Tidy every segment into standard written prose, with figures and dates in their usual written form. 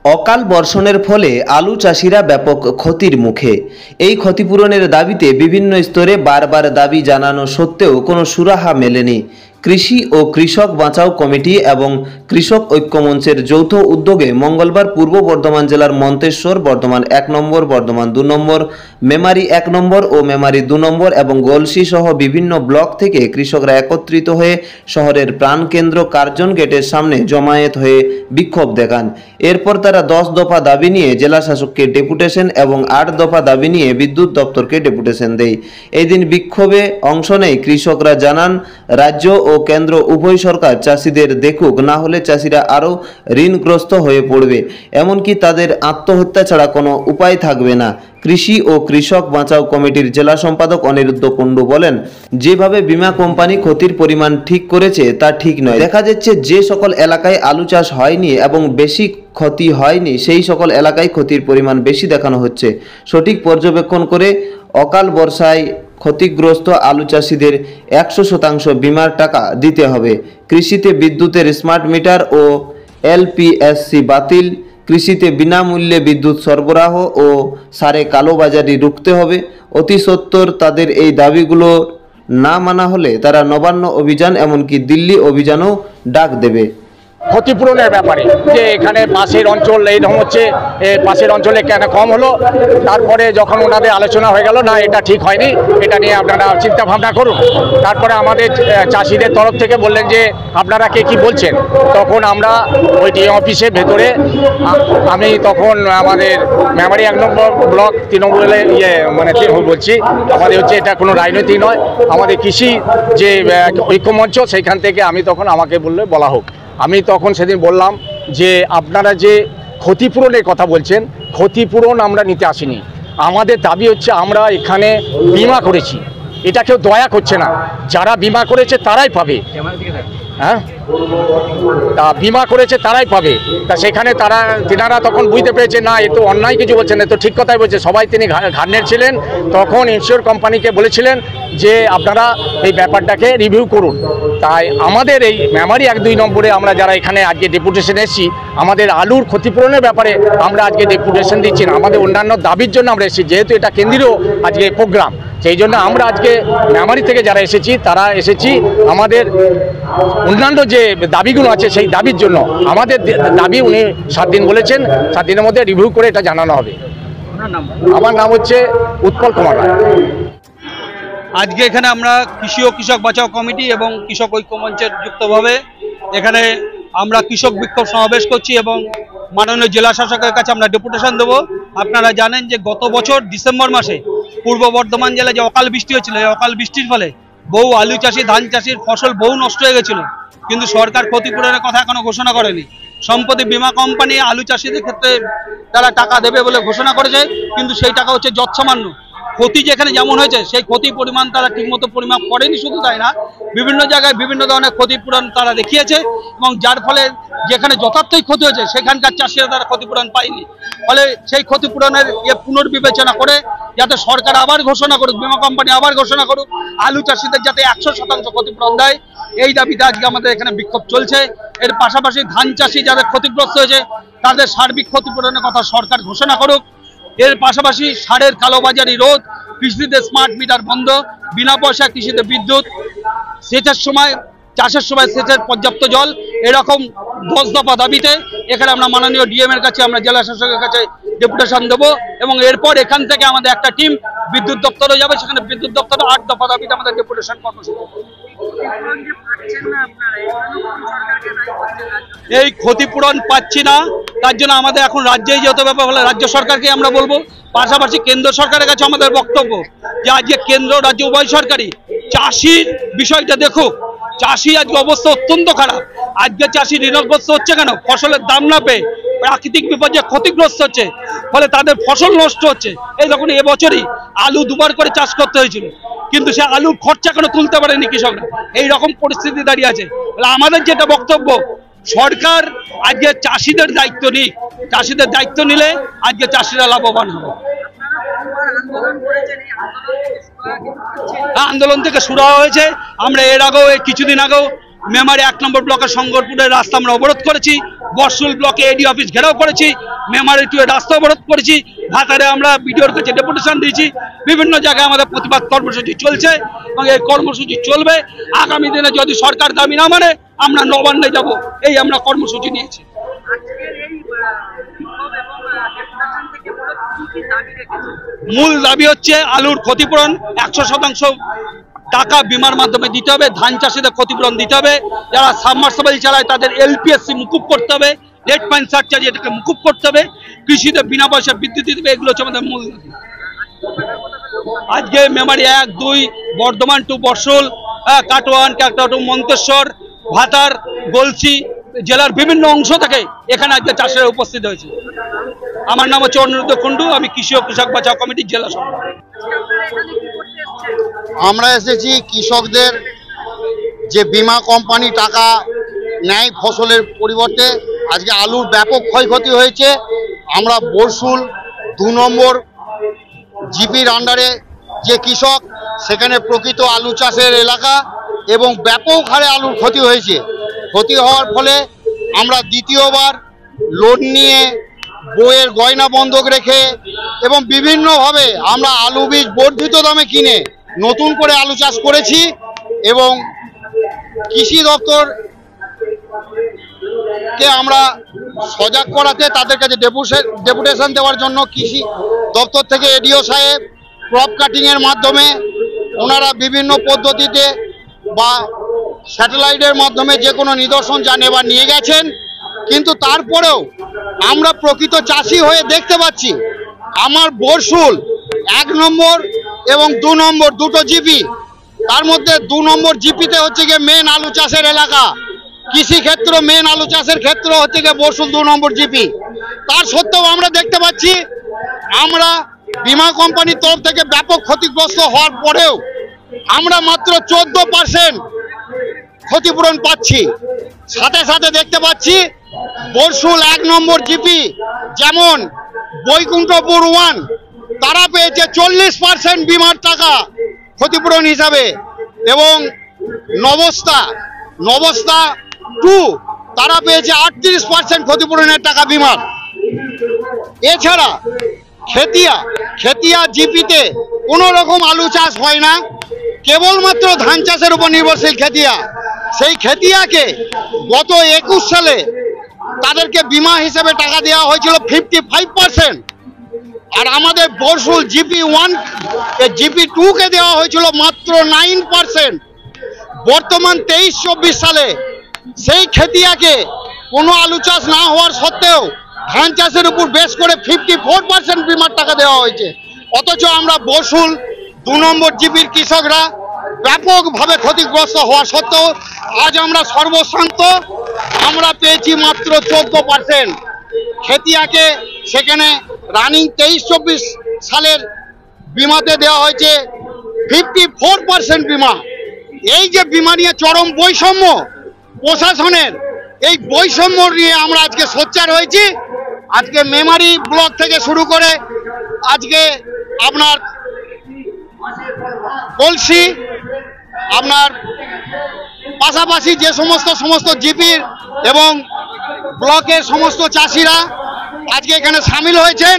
অকাল বর্ষণের ফলে আলু চাষিরা ব্যাপক ক্ষতির মুখে। এই ক্ষতিপূরণের দাবিতে বিভিন্ন স্তরে বারবার দাবি জানানো সত্ত্বেও কোনো সুরাহা মেলেনি। কৃষি ও কৃষক বাঁচাও কমিটি এবং কৃষক ঐক্যমঞ্চের যৌথ উদ্যোগে মঙ্গলবার পূর্ব বর্ধমান জেলার মন্তেশ্বর, বর্ধমান ১ নম্বর, বর্ধমান ২ নম্বর, মেমারি ১ নম্বর ও মেমারি ২ নম্বর এবং গলসি সহ বিভিন্ন ব্লক থেকে কৃষকরা একত্রিত হয়ে শহরের প্রাণকেন্দ্র কার্জন গেটের সামনে জমায়েত হয়ে বিক্ষোভ দেখান। এরপর তারা 10 দফা দাবি নিয়ে জেলা শাসককে ডেপুটেশন এবং 8 দফা দাবি নিয়ে বিদ্যুৎ দপ্তরকে ডেপুটেশন দেয়। এই দিন বিক্ষোভে অংশ নেয় কৃষকরা জানান, রাজ্য ও কেন্দ্র উভয় সরকার চাষিদের দেখুক, না হলে চাষিরা আরও ঋণগ্রস্ত হয়ে পড়বে, এমনকি তাদের আত্মহত্যা ছাড়া কোনো উপায় থাকবে না। কৃষি ও কৃষক বাঁচাও কমিটির জেলা সম্পাদক অনিরুদ্ধ কুণ্ডু বলেন, যেভাবে বীমা কোম্পানি ক্ষতির পরিমাণ ঠিক করেছে তা ঠিক নয়। দেখা যাচ্ছে যে সকল এলাকায় আলু চাষ হয়নি এবং বেশি ক্ষতি হয়নি সেই সকল এলাকায় ক্ষতির পরিমাণ বেশি দেখানো হচ্ছে। সঠিক পর্যবেক্ষণ করে অকাল বর্ষায় ক্ষতিগ্রস্ত আলু চাষিদের 100% বীমার টাকা দিতে হবে। কৃষিতে বিদ্যুতের স্মার্ট মিটার ও এলপিএসসি বাতিল, কৃষিতে বিনামূল্যে বিদ্যুৎ সরবরাহ ও সারে কালোবাজারি রুখতে হবে। অতি সত্বর তাদের এই দাবিগুলো না মানা হলে তারা নবান্ন অভিযান এমনকি দিল্লি অভিযানও ডাক দেবে। ক্ষতিপূরণের ব্যাপারে যে এখানে পাশের অঞ্চল এইরকম হচ্ছে, পাশের অঞ্চলে কেন কম হলো, তারপরে যখন ওনাদের আলোচনা হয়ে গেল না এটা ঠিক হয়নি, এটা নিয়ে আপনারা চিন্তা ভাবনা করুন। তারপরে আমাদের চাষিদের তরফ থেকে বললেন যে আপনারা কে কি বলছেন। তখন আমরা ওই ডিএম অফিসের ভেতরে আমি তখন আমাদের মেমারি 1 নম্বর ব্লক তৃণমূলে বলছি, আমাদের হচ্ছে এটা কোনো রাজনৈতিক নয়, আমাদের কৃষি যে ঐক্যমঞ্চ সেইখান থেকে আমি তখন আমাকে বলা হোক। আমি তখন সেদিন বললাম যে আপনারা যে ক্ষতিপূরণের কথা বলছেন, ক্ষতিপূরণ আমরা নিতে আসিনি। আমাদের দাবি হচ্ছে আমরা এখানে বিমা করেছি, এটা কেউ দয়া করছে না, যারা বিমা করেছে তারাই পাবে। হ্যাঁ, তা বিমা করেছে তারাই পাবে। তা সেখানে তিনারা তখন বুঝতে পেরেছে না এ তো অন্যায় কিছু বলছেন, এ তো ঠিক কথাই বলছে। সবাই তিনি ঘাড় ছিলেন। তখন ইন্স্যুর কোম্পানিকে বলেছিলেন যে আপনারা এই ব্যাপারটাকে রিভিউ করুন। তাই আমাদের এই মেমারি 1-2 নম্বরে আমরা যারা এখানে আজকে ডেপুটেশন এসেছি, আমাদের আলুর ক্ষতিপূরণের ব্যাপারে আমরা আজকে ডেপুটেশন দিচ্ছি না, আমাদের অন্যান্য দাবির জন্য আমরা এসেছি। যেহেতু এটা কেন্দ্রীয় আজকে প্রোগ্রাম, সেই জন্য আমরা আজকে মেমারি থেকে যারা এসেছি তারা এসেছি আমাদের অন্যান্য যে দাবিগুলো আছে সেই দাবির জন্য। আমাদের দাবি উনি 7 দিন বলেছেন, 7 দিনের মধ্যে রিভিউ করে এটা জানানো হবে। আমার নাম হচ্ছে উৎপল কুমার রায়। আজকে এখানে আমরা কৃষি ও কৃষক বাঁচাও কমিটি এবং কৃষক ঐক্য মঞ্চের যুক্তভাবে এখানে আমরা কৃষক বিক্ষোভ সমাবেশ করছি এবং মাননীয় জেলা শাসকের কাছে আমরা ডেপুটেশন দেবো। আপনারা জানেন যে গত বছর ডিসেম্বর মাসে পূর্ব বর্ধমান জেলায় যে অকাল বৃষ্টি হয়েছিল, এই অকাল বৃষ্টির ফলে বহু আলু চাষি, ধান চাষির ফসল বহু নষ্ট হয়ে গেছিল, কিন্তু সরকার ক্ষতিপূরণের কথা এখনো ঘোষণা করেনি। সম্প্রতি বীমা কোম্পানি আলু চাষিদের ক্ষেত্রে তারা টাকা দেবে বলে ঘোষণা করেছে, কিন্তু সেই টাকা হচ্ছে যৎসামান্য। ক্ষতি যেখানে যেমন হয়েছে সেই ক্ষতির পরিমাণ তারা ঠিকমতো পরিমাপ করেনি। শুধু তাই না, বিভিন্ন জায়গায় বিভিন্ন ধরনের ক্ষতিপূরণ তারা দেখিয়েছে এবং যার ফলে যেখানে যথার্থই ক্ষতি হয়েছে সেখানকার চাষিরা তারা ক্ষতিপূরণ পায়নি। ফলে সেই ক্ষতিপূরণের পুনর্বিবেচনা করে যাতে সরকার আবার ঘোষণা করুক, বীমা কোম্পানি আবার ঘোষণা করুক, আলু চাষিদের যাতে 100% ক্ষতিপূরণ দেয়, এই দাবিতে আজকে আমাদের এখানে বিক্ষোভ চলছে। এর পাশাপাশি ধান চাষি যাদের ক্ষতিগ্রস্ত হয়েছে তাদের সার্বিক ক্ষতিপূরণের কথা সরকার ঘোষণা করুক। এর পাশাপাশি সারের কালোবাজারি রোধ, কৃষিতে স্মার্ট মিটার বন্ধ, বিনা পয়সা কৃষিতে বিদ্যুৎ, সেচের সময় চাষের সময় সেচের পর্যাপ্ত জল, এরকম 10 দফা দাবিতে এখানে আমরা মাননীয় ডিএম এর কাছে, আমরা জেলা শাসকের কাছে ডেপুটেশন দেবো এবং এরপর এখান থেকে আমাদের একটা টিম বিদ্যুৎ দপ্তরে যাবে, সেখানে বিদ্যুৎ দপ্তরে 8 দফা দাবিতে আমাদের ডেপুটেশন কর্মসূচি। এই ক্ষতিপূরণ পাচ্ছি না, তার জন্য আমাদের এখন রাজ্যেই যেতে হবে বলে রাজ্য সরকারকে আমরা বলবো। পাশাপাশি কেন্দ্র সরকারের কাছে আমাদের বক্তব্য যে আজকে কেন্দ্র রাজ্য উভয় সরকারই চাষির বিষয়টা দেখুক। চাষি আজকে অবস্থা অত্যন্ত খারাপ। আজকে চাষি ঋণগ্রস্ত হচ্ছে কেন? ফসলের দাম না পেয়ে, প্রাকৃতিক বিপর্যয়ে ক্ষতিগ্রস্ত হচ্ছে, ফলে তাদের ফসল নষ্ট হচ্ছে। এই দেখুন, এবছরই আলু 2বার করে চাষ করতে হয়েছিল, কিন্তু সে আলুর খরচা কেন তুলতে পারেনি কৃষকরা। এই রকম পরিস্থিতি দাঁড়িয়ে আছে। আমাদের যেটা বক্তব্য, সরকার আজকে চাষিদের দায়িত্ব নিক, চাষিদের দায়িত্ব নিলে আজকে চাষিরা লাভবান হবে। আন্দোলন থেকে শুরু হয়েছে। আমরা এর আগেও কিছুদিন আগেও মেমারি 1 নম্বর ব্লকের শঙ্করপুরের রাস্তা আমরা অবরোধ করেছি, বর্ষুল ব্লকে এডি অফিস ঘেরাও করেছি, মেমারি টু রাস্তা অবরোধ করেছি, ভাতারে আমরা বিডিওর কাছে ডেপুটেশন দিয়েছি। বিভিন্ন জায়গায় আমাদের প্রতিবাদ কর্মসূচি চলছে এবং এই কর্মসূচি চলবে। আগামী দিনে যদি সরকার দাবি না মানে আমরা নবান্নে যাব, এই আমরা কর্মসূচি নিয়েছি। মূল দাবি হচ্ছে আলুর ক্ষতিপূরণ 100% টাকা বিমার মাধ্যমে দিতে হবে, ধান চাষিদের ক্ষতিপূরণ দিতে হবে, যারা সাবমার্সিবল চালায় তাদের LPSC মুকুব করতে হবে, লেট ফাইন সার্চার্জ এটাকে মুকুব করতে হবে, কৃষিদের বিনা পয়সা বিদ্যুৎ দিতে হবে। এগুলো হচ্ছে আমাদের মূল দাবি। আজকে মেমারি 1, 2, বর্ধমান টু বর্ষল, কাটোয়ান, কাকটাটু, মন্তেশ্বর, ভাতার, গলসি জেলার বিভিন্ন অংশ থেকে এখানে আজকে চাষিরা উপস্থিত হয়েছে। আমার নাম হচ্ছে অনিরুদ্ধ কুণ্ডু, আমি কৃষি ও কৃষক বাঁচাও কমিটির জেলা সভাপতি। আমরা এসেছি কৃষকদের যে বিমা কোম্পানি টাকা নেয় ফসলের পরিবর্তে, আজকে আলুর ব্যাপক ক্ষয়ক্ষতি হয়েছে। আমরা বর্ষুল 2 নম্বর জিপির আন্ডারে যে কৃষক, সেখানে প্রকৃত আলু চাষের এলাকা এবং ব্যাপক হারে আলুর ক্ষতি হয়েছে। ক্ষতি হওয়ার ফলে আমরা দ্বিতীয়বার লোন নিয়ে বইয়ের গয়না বন্ধক রেখে এবং বিভিন্নভাবে আমরা আলু বীজ বর্ধিত দামে কিনে নতুন করে আলু চাষ করেছি এবং কৃষি দপ্তরকে আমরা সজাগ করাতে তাদের কাছে ডেপুটেশন দেওয়ার জন্য কৃষি দপ্তর থেকে এডিও সাহেব ক্রপ কাটিংয়ের মাধ্যমে ওনারা বিভিন্ন পদ্ধতিতে বা স্যাটেলাইটের মাধ্যমে যে কোনো নিদর্শন যা নেবার নিয়ে গেছেন। কিন্তু তারপরেও আমরা প্রকৃত চাষি হয়ে দেখতে পাচ্ছি আমার বর্ষুল 1 নম্বর এবং 2 নম্বর দুটো জিপি, তার মধ্যে 2 নম্বর জিপিতে হচ্ছে গিয়ে মেন আলু চাষের এলাকা, কৃষি ক্ষেত্র মেন আলু চাষের ক্ষেত্র হচ্ছে গিয়ে বর্ষুল 2 নম্বর জিপি। তার সত্ত্বেও আমরা দেখতে পাচ্ছি আমরা বিমা কোম্পানির তরফ থেকে ব্যাপক ক্ষতিগ্রস্ত হওয়ার পরেও আমরা মাত্র 14% ক্ষতিপূরণ পাচ্ছি। সাথে সাথে দেখতে পাচ্ছি বর্ষুল 1 নম্বর জিপি যেমন বৈকুণ্ঠপুর 1 তারা পেয়েছে 40% বিমার টাকা ক্ষতিপূরণ হিসাবে এবং নবস্তা 2 তারা পেয়েছে 38% ক্ষতিপূরণের টাকা বিমার। এছাড়া খেতিয়া জিপিতে কোনো রকম আলু চাষ হয় না, কেবলমাত্র ধান চাষের উপর নির্ভরশীল খেতিয়া। সেই খেতিয়াকে গত 21 সালে তাদেরকে বিমা হিসেবে টাকা দেওয়া হয়েছিল 55%, আর আমাদের বর্ষুল জিপি 1 জিপি 2 কে দেওয়া হয়েছিল মাত্র 9%। বর্তমান 23-24 সালে সেই খেতিয়াকে কোনো আলু চাষ না হওয়ার সত্ত্বেও ধান চাষের উপর বেশ করে 54% বিমার টাকা দেওয়া হয়েছে। অথচ আমরা বর্ষুল 2 নম্বর জিপির কৃষকরা ব্যাপকভাবে ক্ষতিগ্রস্ত হওয়া সত্ত্বেও আজ আমরা সর্বশান্ত, আমরা পেয়েছি মাত্র 14%। খেতিয়াকে সেখানে রানিং 23-24 সালের বিমাতে দেওয়া হয়েছে 54% বিমা। এই যে বিমা নিয়ে চরম বৈষম্য প্রশাসনের, এই বৈষম্য নিয়ে আমরা আজকে সোচ্চার হয়েছি। আজকে মেমারি ব্লক থেকে শুরু করে আজকে আপনার কলসি আপনার পাশাপাশি যে সমস্ত জিপির এবং ব্লকের সমস্ত চাষিরা আজকে এখানে সামিল হয়েছেন।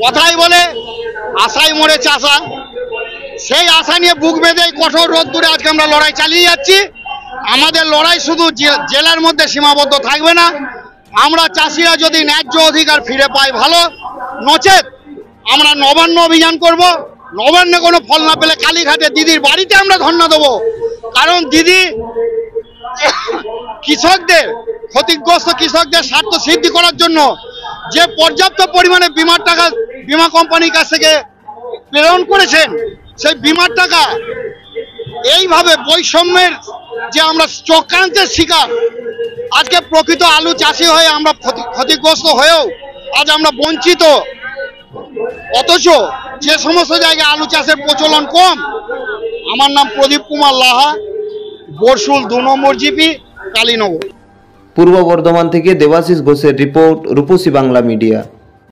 কথাই বলে আশায় মরে চাষা, সেই আশা নিয়ে বুক বেঁধে কঠোর রোদ্দুরে আজকে আমরা লড়াই চালিয়ে যাচ্ছি। আমাদের লড়াই শুধু জেলার মধ্যে সীমাবদ্ধ থাকবে না, আমরা চাষিরা যদি ন্যায্য অধিকার ফিরে পাই ভালো, নচেত আমরা নবান্ন অভিযান করব। নবান্নে কোনো ফল না পেলে কালীঘাটে দিদির বাড়িতে আমরা ধর্ণা দেবো। কারণ দিদি ক্ষতিগ্রস্ত কৃষকদের স্বার্থ সিদ্ধি করার জন্য যে পর্যাপ্ত পরিমাণে বিমার টাকা বিমা কোম্পানির কাছ থেকে প্রেরণ করেছেন, সেই বিমার টাকা এইভাবে বৈষম্যের যে আমরা চক্রান্তের শিকার, আজকে প্রকৃত আলু চাষি হয়ে আমরা ক্ষতিগ্রস্ত হয়েও আজ আমরা বঞ্চিত। অথচ যে সমস্ত জায়গায় আলু চাষের প্রচলন কম। আমার নাম প্রদীপ কুমার লাহা, বর্ষুল 2 নম্বর জিপি, কালীনগর। পূর্ব বর্ধমান থেকে দেবাশিস ঘোষের রিপোর্ট, রূপসী বাংলা মিডিয়া।